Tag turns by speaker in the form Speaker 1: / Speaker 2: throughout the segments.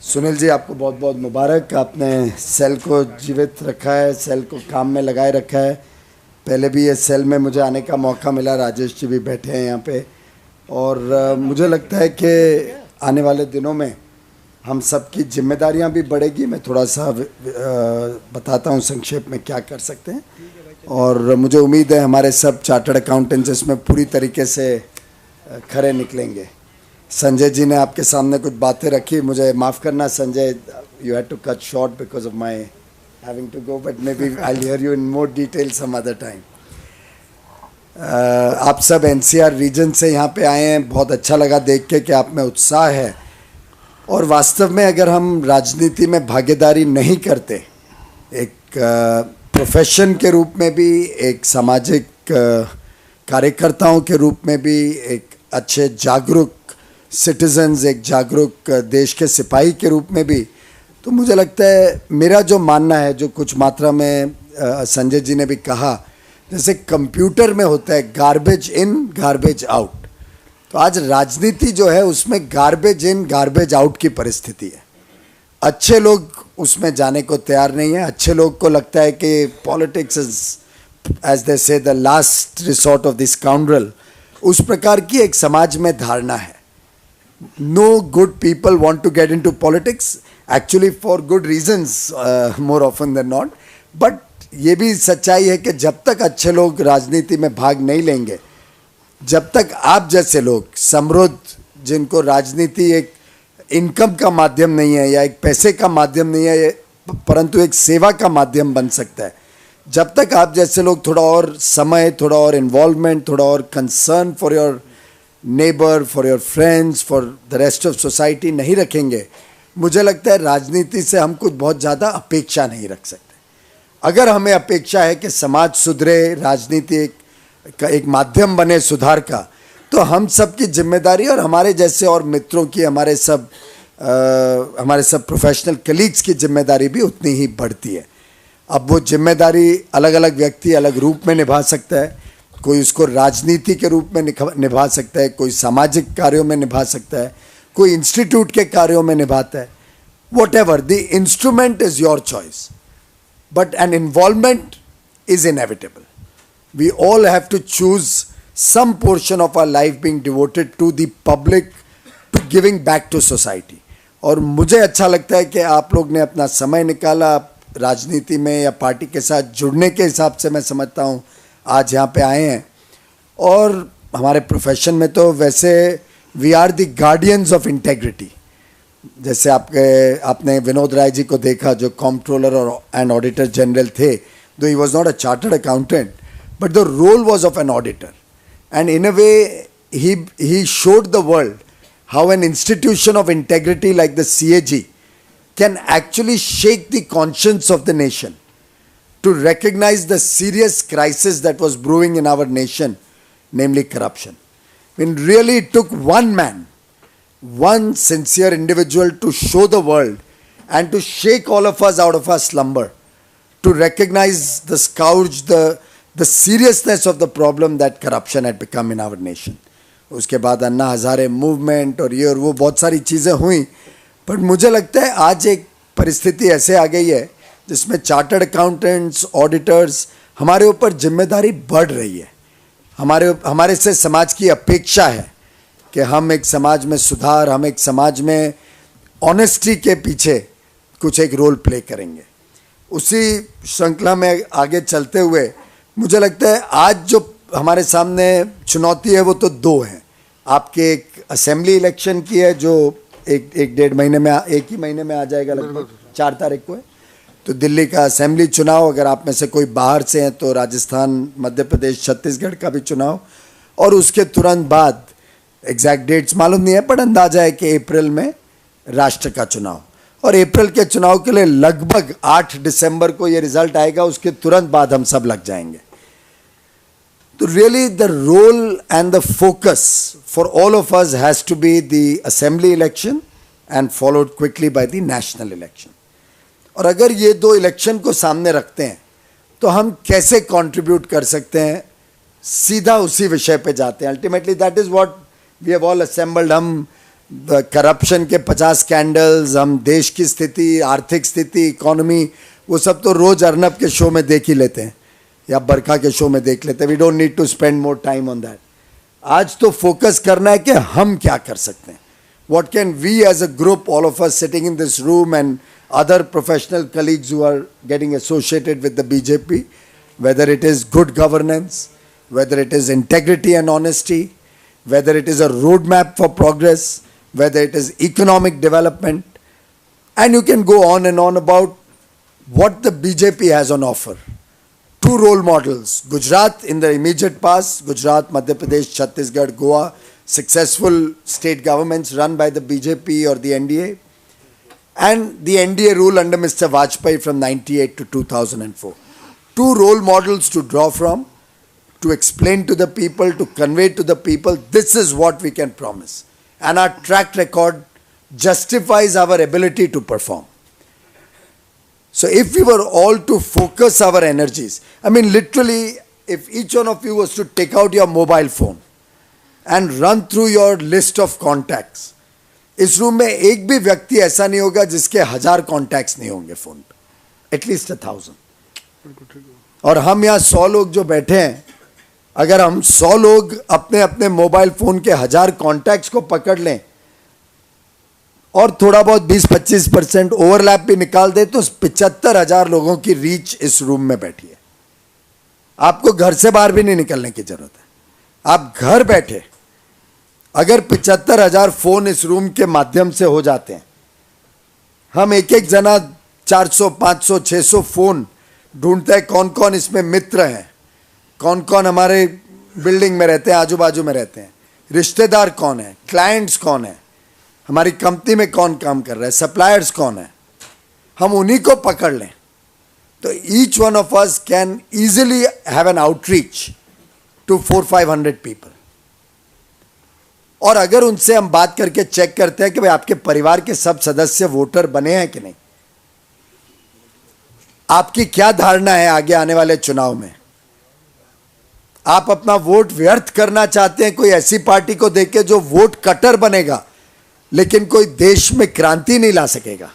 Speaker 1: सुनील जी, आपको बहुत बहुत मुबारक। आपने सेल को जीवित रखा है, सेल को काम में लगाए रखा है। पहले भी ये सेल में मुझे आने का मौका मिला, राजेश जी भी बैठे हैं यहाँ पे। और मुझे लगता है कि आने वाले दिनों में हम सब की जिम्मेदारियाँ भी बढ़ेगी। मैं थोड़ा सा बताता हूँ संक्षेप में क्या कर सकते हैं। और मुझे उम्मीद है हमारे सब चार्टर्ड अकाउंटेंट्स इसमें पूरी तरीके से खरे निकलेंगे। संजय जी ने आपके सामने कुछ बातें रखी, मुझे माफ़ करना Sanjay, you had to cut short because of my having to go, but maybe I hear you in more detail some other time. आप सब एनसीआर रीजन से यहाँ पे आए हैं, बहुत अच्छा लगा देख के कि आप में उत्साह है। और वास्तव में अगर हम राजनीति में भागीदारी नहीं करते, एक प्रोफेशन के रूप में भी, एक सामाजिक कार्यकर्ताओं के रूप में भी, एक अच्छे जागरूक सिटीजन्स, एक जागरूक देश के सिपाही के रूप में भी, तो मुझे लगता है, मेरा जो मानना है, जो कुछ मात्रा में संजय जी ने भी कहा, जैसे कंप्यूटर में होता है गार्बेज इन गार्बेज आउट, तो आज राजनीति जो है उसमें गार्बेज इन गार्बेज आउट की परिस्थिति है। अच्छे लोग उसमें जाने को तैयार नहीं है। अच्छे लोग को लगता है कि पॉलिटिक्स इज, एज दे से, the last resort of the scoundrel. उस प्रकार की एक समाज में धारणा है। No good people want to get into politics, actually for good reasons, more often than not. But ये भी सच्चाई है कि जब तक अच्छे लोग राजनीति में भाग नहीं लेंगे, जब तक आप जैसे लोग समृद्ध, जिनको राजनीति एक इनकम का माध्यम नहीं है या एक पैसे का माध्यम नहीं है, परंतु एक सेवा का माध्यम बन सकता है, जब तक आप जैसे लोग थोड़ा और समय, थोड़ा और इन्वॉल्वमेंट, थोड़ा और concern for your neighbour, for your friends, for the rest of society नहीं रखेंगे, मुझे लगता है राजनीति से हम कुछ बहुत ज़्यादा अपेक्षा नहीं रख सकते। अगर हमें अपेक्षा है कि समाज सुधरे, राजनीति एक माध्यम बने सुधार का, तो हम सब की जिम्मेदारी और हमारे जैसे और मित्रों की, हमारे सब प्रोफेशनल कलीग्स की जिम्मेदारी भी उतनी ही बढ़ती है। अब वो जिम्मेदारी अलग अलग व्यक्ति अलग रूप में निभा सकता है। कोई उसको राजनीति के रूप में निभा सकता है, कोई सामाजिक कार्यों में निभा सकता है, कोई इंस्टीट्यूट के कार्यों में निभाता है। Whatever the instrument is your choice, but an involvement is inevitable. We all have to choose some portion of our life being devoted to the public, to giving back to society. और मुझे अच्छा लगता है कि आप लोग ने अपना समय निकाला राजनीति में या पार्टी के साथ जुड़ने के हिसाब से, मैं समझता हूँ आज यहाँ पे आए हैं। और हमारे प्रोफेशन में तो वैसे we are the guardians of integrity. जैसे आपने विनोद राय जी को देखा, जो कॉम्प्ट्रोलर और एंड ऑडिटर जनरल थे, दो he was not a chartered accountant, but the role was of an auditor, and in a way he showed the world how an institution of integrity like the CAG can actually shake the conscience of the nation to recognize the serious crisis that was brewing in our nation, namely corruption. When really it took one man, one sincere individual, to show the world and to shake all of us out of our slumber, to recognize the scourge, the seriousness of the problem that corruption had become in our nation. उसके बाद अन्ना Hazare movement और ये और वो बहुत सारी चीज़ें हुई, पर मुझे लगता है आज एक परिस्थिति ऐसे आ गई है जिसमें चार्टर्ड अकाउंटेंट्स, ऑडिटर्स, हमारे ऊपर जिम्मेदारी बढ़ रही है। हमारे से समाज की अपेक्षा है कि हम एक समाज में सुधार, हम एक समाज में ऑनेस्टी के पीछे कुछ एक रोल प्ले करेंगे। उसी श्रृंखला में आगे चलते हुए मुझे लगता है आज जो हमारे सामने चुनौती है वो तो दो हैं। आपके एक असेंबली इलेक्शन की है जो एक डेढ़ महीने में, एक ही महीने में आ जाएगा, लगभग 4 तारीख को है। तो दिल्ली का असेंबली चुनाव, अगर आप में से कोई बाहर से हैं तो राजस्थान, मध्य प्रदेश, छत्तीसगढ़ का भी चुनाव, और उसके तुरंत बाद एग्जैक्ट डेट्स मालूम नहीं है, पर अंदाजा है कि अप्रैल में राष्ट्र का चुनाव। और अप्रैल के चुनाव के लिए लगभग 8 दिसंबर को ये रिजल्ट आएगा, उसके तुरंत बाद हम सब लग जाएंगे। तो really the role and the focus for all of us has to be the assembly election and followed quickly by the national election. और अगर ये दो इलेक्शन को सामने रखते हैं तो हम कैसे कंट्रीब्यूट कर सकते हैं, सीधा उसी विषय पे जाते हैं। Ultimately that is what we have all assembled. हम करप्शन के 50 स्कैंडल्स, हम देश की स्थिति, आर्थिक स्थिति, इकोनॉमी, वो सब तो रोज अर्नब के शो में देख ही लेते हैं या बरखा के शो में देख लेते हैं. We don't need to spend more time on that. आज तो फोकस करना है कि हम क्या कर सकते हैं. What can we as a group, all of us sitting in this room and other professional colleagues who are getting associated with the BJP, whether it is good governance, whether it is integrity and honesty, whether it is a roadmap for progress, whether it is economic development, and you can go on and on about what the BJP has on offer. Two role models, Gujarat in the immediate past, Gujarat, Madhya Pradesh, Chhattisgarh, Goa, successful state governments run by the BJP or the NDA, and the NDA rule under Mr. Vajpayee from 98 to 2004. Two role models to draw from, to explain to the people, to convey to the people, this is what we can promise. And our track record justifies our ability to perform. So if we were all to focus our energies, I mean literally, if each one of you was to take out your mobile phone and run through your list of contacts, इस room में एक भी व्यक्ति ऐसा नहीं होगा जिसके 1000 contacts नहीं होंगे फोन पे, एटलीस्ट 1000. और हम यहाँ 100 लोग जो बैठे हैं, अगर हम 100 लोग अपने अपने मोबाइल फोन के 1000 कॉन्टैक्ट्स को पकड़ लें और थोड़ा बहुत 20-25% ओवरलैप भी निकाल दे, तो 75,000 लोगों की रीच इस रूम में बैठी है. आपको घर से बाहर भी नहीं निकलने की जरूरत है. आप घर बैठे अगर 75,000 फोन इस रूम के माध्यम से हो जाते हैं, हम एक एक जना 400, 500, 600 फोन ढूंढते हैं कौन कौन इसमें मित्र हैं, कौन कौन हमारे बिल्डिंग में रहते हैं, आजू बाजू में रहते हैं, रिश्तेदार कौन है, क्लाइंट्स कौन है, हमारी कंपनी में कौन काम कर रहा है, सप्लायर्स कौन है, हम उन्हीं को पकड़ लें तो each one of us can easily have an outreach to 400-500 people. और अगर उनसे हम बात करके चेक करते हैं कि भाई आपके परिवार के सब सदस्य वोटर बने हैं कि नहीं, आपकी क्या धारणा है आगे आने वाले चुनाव में, आप अपना वोट व्यर्थ करना चाहते हैं कोई ऐसी पार्टी को देके जो वोट कटर बनेगा लेकिन कोई देश में क्रांति नहीं ला सकेगा,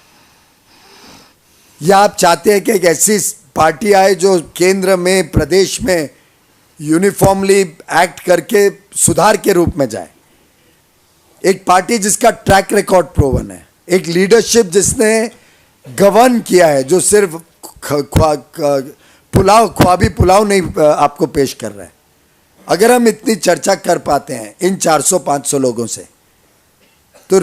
Speaker 1: या आप चाहते हैं कि एक ऐसी पार्टी आए जो केंद्र में, प्रदेश में यूनिफॉर्मली एक्ट करके सुधार के रूप में जाए, एक पार्टी जिसका ट्रैक रिकॉर्ड प्रूवन है, एक लीडरशिप जिसने गवर्न किया है, जो सिर्फ ख्वाबी पुलाव नहीं आपको पेश कर रहा है. अगर हम इतनी चर्चा कर पाते हैं इन 400-500 लोगों से, तो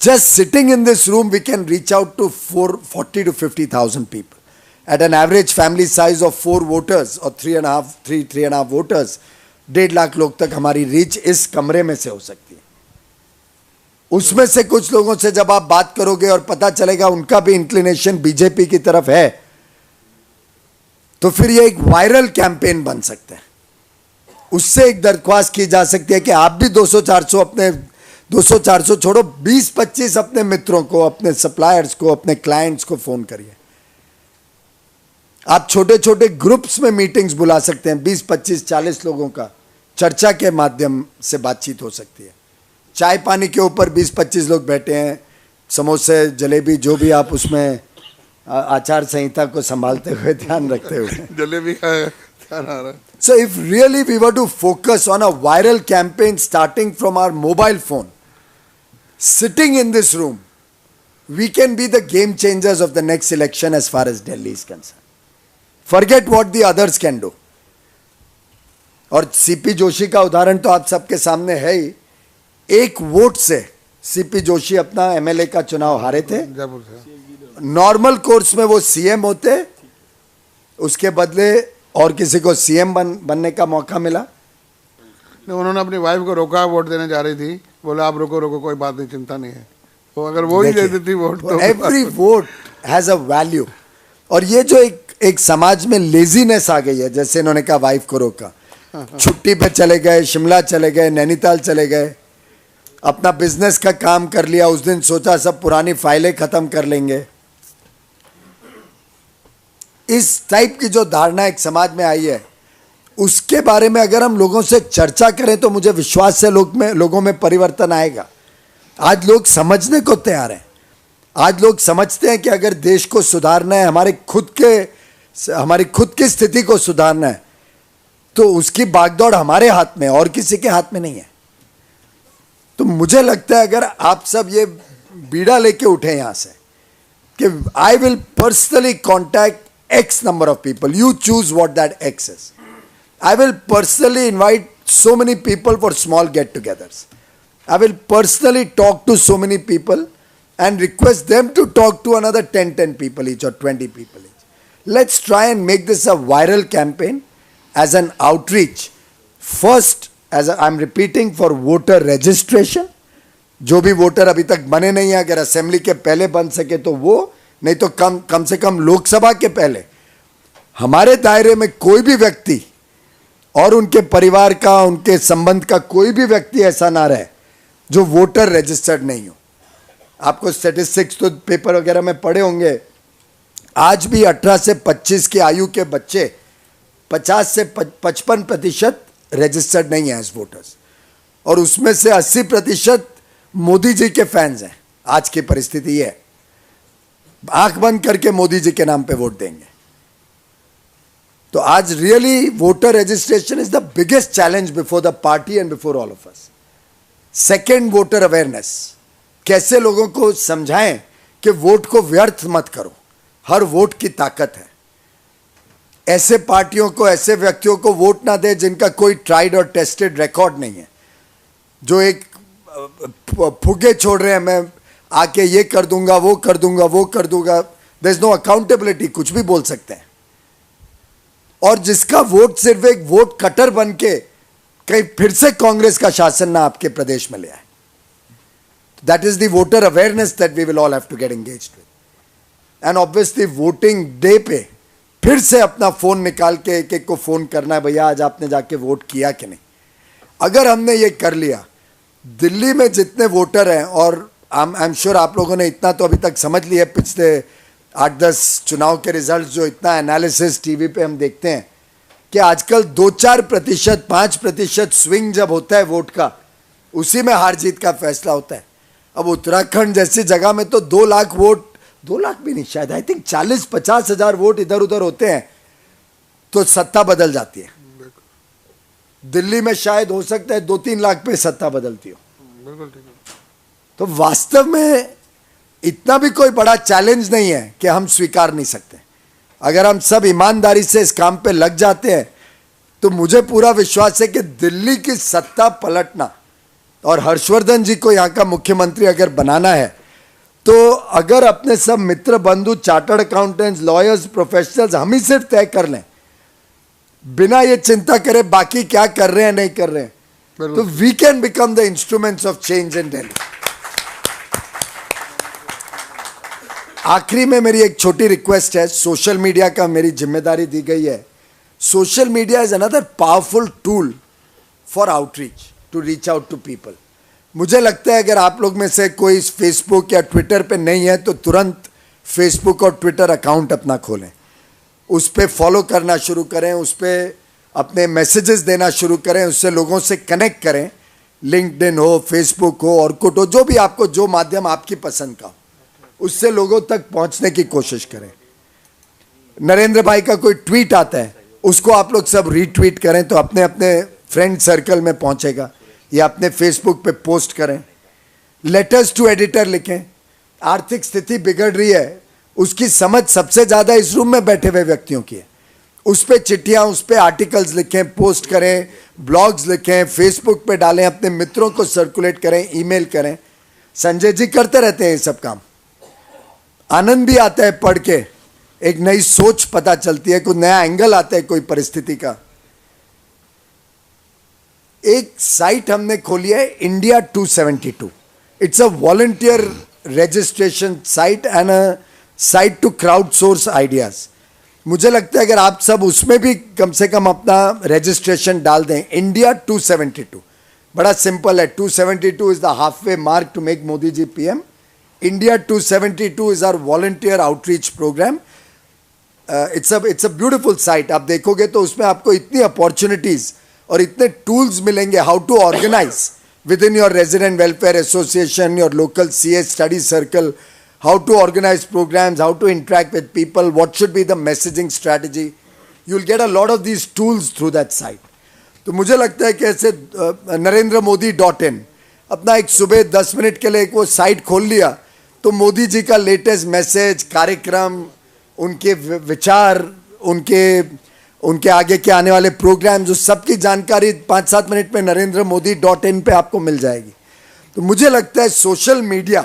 Speaker 1: just sitting in this room we can reach out to 40 to 50,000 people at an average family size of 4 voters or 3.5 voters. 1.5 lakh लोग तक हमारी रीच इस कमरे में से हो सकती है. उसमें से कुछ लोगों से जब आप बात करोगे और पता चलेगा उनका भी इंक्लिनेशन बीजेपी की तरफ है, तो फिर ये एक वायरल कैंपेन बन सकता है. उससे एक दरख्वास्त की जा सकती है कि आप भी 200-400 अपने 200-400 छोड़ो, 20-25 अपने मित्रों को, अपने सप्लायर्स को, अपने क्लाइंट्स को फोन करिए. आप छोटे छोटे ग्रुप्स में मीटिंग्स बुला सकते हैं, 20-25-40 लोगों का चर्चा के माध्यम से बातचीत हो सकती है. चाय पानी के ऊपर 20-25 लोग बैठे हैं, समोसे, जलेबी, जो भी आप उसमें आचार संहिता को संभालते हुए, ध्यान रखते हुए
Speaker 2: जलेबी का ध्यान आ रहा है.
Speaker 1: So if really we were to focus on a viral campaign starting from our mobile phone, sitting in this room, we can be the game changers of the next election as far as Delhi is concerned. Forget what the others can do. और CP Joshi का उदाहरण तो आप सबके सामने है ही. एक vote से सीपी जोशी अपना एमएलए का चुनाव हारे थे. नॉर्मल कोर्स में वो सीएम होते, उसके बदले और किसी को सीएम बनने का मौका मिला.
Speaker 2: नहीं, उन्होंने अपनी वाइफ को रोका, वोट देने जा रही थी, बोला आप रुको रुको, कोई बात नहीं, चिंता नहीं है. तो अगर वो ही दे देती वोट, तो
Speaker 1: every vote has a value. और ये जो एक समाज में लेजीनेस आ गई है, जैसे इन्होंने कहा वाइफ को रोका, छुट्टी पे चले गए, शिमला चले गए, नैनीताल चले गए, अपना बिजनेस का काम कर लिया, उस दिन सोचा सब पुरानी फाइलें खत्म कर लेंगे. इस टाइप की जो धारणा एक समाज में आई है, उसके बारे में अगर हम लोगों से चर्चा करें तो मुझे विश्वास है लोगों में परिवर्तन आएगा. आज लोग समझने को तैयार हैं। आज लोग समझते हैं कि अगर देश को सुधारना है, हमारी खुद की स्थिति को सुधारना है, तो उसकी भागदौड़ हमारे हाथ में, और किसी के हाथ में नहीं है। तो मुझे लगता है अगर आप सब ये बीड़ा लेके उठे यहां से कि I will personally contact x number of people, you choose what that x is, I will personally invite so many people for small get-togethers. I will personally talk to so many people and request them to talk to another 10 people each or 20 people each. Let's try and make this a viral campaign as an outreach. First, I'm repeating, for voter registration. जो भी voter अभी तक बने नहीं है, अगर assembly के पहले बन सके तो वो, नहीं तो कम से कम लोकसभा के पहले हमारे दायरे में कोई भी व्यक्ति और उनके परिवार का, उनके संबंध का कोई भी व्यक्ति ऐसा ना रहे जो वोटर रजिस्टर्ड नहीं हो। आपको स्टैटिस्टिक्स तो पेपर वगैरह में पढ़े होंगे, आज भी 18 से 25 की आयु के बच्चे 50 से 55% रजिस्टर्ड नहीं है एज वोटर्स, और उसमें से 80% मोदी जी के फैंस हैं। आज की परिस्थिति ये है, आंख बंद करके मोदी जी के नाम पे वोट देंगे। तो आज really voter registration is the biggest challenge before the party and before all of us. Second, voter awareness. कैसे लोगों को समझाएं कि वोट को व्यर्थ मत करो, हर वोट की ताकत है। ऐसे पार्टियों को, ऐसे व्यक्तियों को वोट ना दे जिनका कोई ट्राइड और टेस्टेड रिकॉर्ड नहीं है, जो एक फुगे छोड़ रहे हैं, मैं आके ये कर दूंगा, वो कर दूंगा, वो कर दूंगा, देयर इज नो अकाउंटेबिलिटी, कुछ भी बोल सकते हैं। और जिसका वोट सिर्फ एक वोट कटर बन के कहीं फिर से कांग्रेस का शासन ना आपके प्रदेश में ले आए। That is the voter awareness that we will all have to get engaged with. And obviously voting day पे फिर से अपना फोन निकाल के एक एक को फोन करना है, भैया आज आपने जाके वोट किया कि नहीं। अगर हमने ये कर लिया, दिल्ली में जितने वोटर हैं, और आई एम श्योर आप लोगों ने इतना तो अभी तक समझ लिया, पिछले 8-10 चुनाव के रिजल्ट जो इतना एनालिसिस टीवी पे हम देखते हैं कि आजकल 2-4%, 5% स्विंग जब होता है वोट का, उसी में हार जीत का फैसला होता है। अब उत्तराखंड जैसी जगह में तो 2 लाख वोट, 2 लाख भी नहीं, शायद आई थिंक 40-50 हजार वोट इधर उधर होते हैं तो सत्ता बदल जाती है। दिल्ली में शायद हो सकता है 2-3 लाख पे सत्ता बदलती हो।
Speaker 2: बिल्कुल ठीक है।
Speaker 1: तो वास्तव में इतना भी कोई बड़ा चैलेंज नहीं है कि हम स्वीकार नहीं सकते। अगर हम सब ईमानदारी से इस काम पे लग जाते हैं तो मुझे पूरा विश्वास है कि दिल्ली की सत्ता पलटना और हर्षवर्धन जी को यहाँ का मुख्यमंत्री अगर बनाना है, तो अगर अपने सब मित्र बंधु, चार्टर्ड अकाउंटेंट्स, लॉयर्स, प्रोफेशनल्स हम ही सिर्फ तय कर लें, बिना ये चिंता करे बाकी क्या कर रहे हैं नहीं कर रहे हैं, तो we can become the instruments of change in Delhi. आखिरी में मेरी एक छोटी रिक्वेस्ट है, सोशल मीडिया का मेरी जिम्मेदारी दी गई है। Social media is another powerful tool for outreach, to reach out to people. मुझे लगता है अगर आप लोग में से कोई फेसबुक या ट्विटर पे नहीं है तो तुरंत फेसबुक और ट्विटर अकाउंट अपना खोलें, उस पर फॉलो करना शुरू करें, उस पर अपने मैसेजेस देना शुरू करें, उससे लोगों से कनेक्ट करें। लिंक्डइन हो, फेसबुक हो, ऑर्कुट हो, जो भी आपको, जो माध्यम आपकी पसंद का हो, उससे लोगों तक पहुंचने की कोशिश करें। नरेंद्र भाई का कोई ट्वीट आता है, उसको आप लोग सब रीट्वीट करें तो अपने अपने फ्रेंड सर्कल में पहुंचेगा, या अपने फेसबुक पे पोस्ट करें। लेटर्स टू एडिटर लिखें। आर्थिक स्थिति बिगड़ रही है, उसकी समझ सबसे ज़्यादा इस रूम में बैठे हुए व्यक्तियों की है। उस पर चिट्ठियाँ, उस पर आर्टिकल्स लिखें, पोस्ट करें, ब्लॉग्स लिखें, फेसबुक पे डालें, अपने मित्रों को सर्कुलेट करें, ईमेल करें। संजय जी करते रहते हैं ये सब काम, आनंद भी आता है पढ़ के, एक नई सोच पता चलती है, कोई नया एंगल आता है कोई परिस्थिति का। एक साइट हमने खोली है, India 272। It's a volunteer registration site and a site to crowd source ideas. मुझे लगता है अगर आप सब उसमें भी कम से कम अपना रजिस्ट्रेशन डाल दें, इंडिया 272, बड़ा सिंपल है। 272 is the halfway mark to make Modi ji PM. India 272 is our volunteer outreach programme. It's a beautiful site. आप देखोगे तो उसमें आपको इतनी अपॉर्चुनिटीज और इतने टूल्स मिलेंगे, how to organise within your resident welfare association, your local CA study circle, how to organize programs, how to interact with people, what should be the messaging strategy. You'll get a lot of these tools through that site. तो मुझे लगता है कि ऐसे NarendraModi.in अपना एक सुबह 10 minute के लिए एक वो साइट खोल लिया तो मोदी जी का लेटेस्ट मैसेज, कार्यक्रम, उनके विचार, उनके आगे के आने वाले प्रोग्राम, जो सबकी जानकारी 5-7 मिनट में NarendraModi.in पे आपको मिल जाएगी. तो मुझे लगता है social media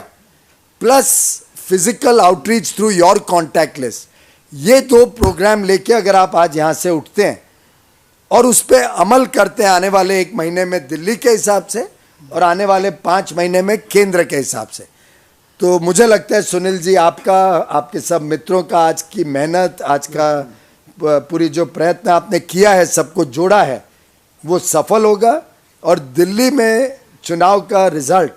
Speaker 1: plus physical outreach through your contact list, ये 2 प्रोग्राम लेके अगर आप आज यहाँ से उठते हैं और उस पर अमल करते हैं आने वाले 1 महीने में दिल्ली के हिसाब से और आने वाले 5 महीने में केंद्र के हिसाब से, तो मुझे लगता है सुनील जी, आपके सब मित्रों का आज की मेहनत, आज का पूरी जो प्रयत्न आपने किया है, सबको जोड़ा है, वो सफल होगा. और दिल्ली में चुनाव का रिजल्ट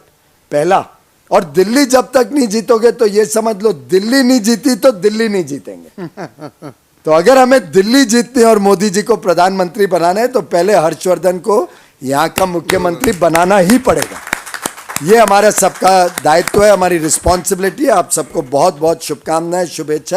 Speaker 1: पहला, और दिल्ली जब तक नहीं जीतोगे तो ये समझ लो दिल्ली नहीं जीती तो दिल्ली नहीं जीतेंगे. तो अगर हमें दिल्ली जीतनी और मोदी जी को प्रधानमंत्री बनाना है तो पहले हर्षवर्धन को यहाँ का मुख्यमंत्री बनाना ही पड़ेगा. ये हमारा सबका दायित्व है, हमारी रिस्पॉन्सिबिलिटी है. आप सबको बहुत बहुत शुभकामनाएं, शुभेच्छा.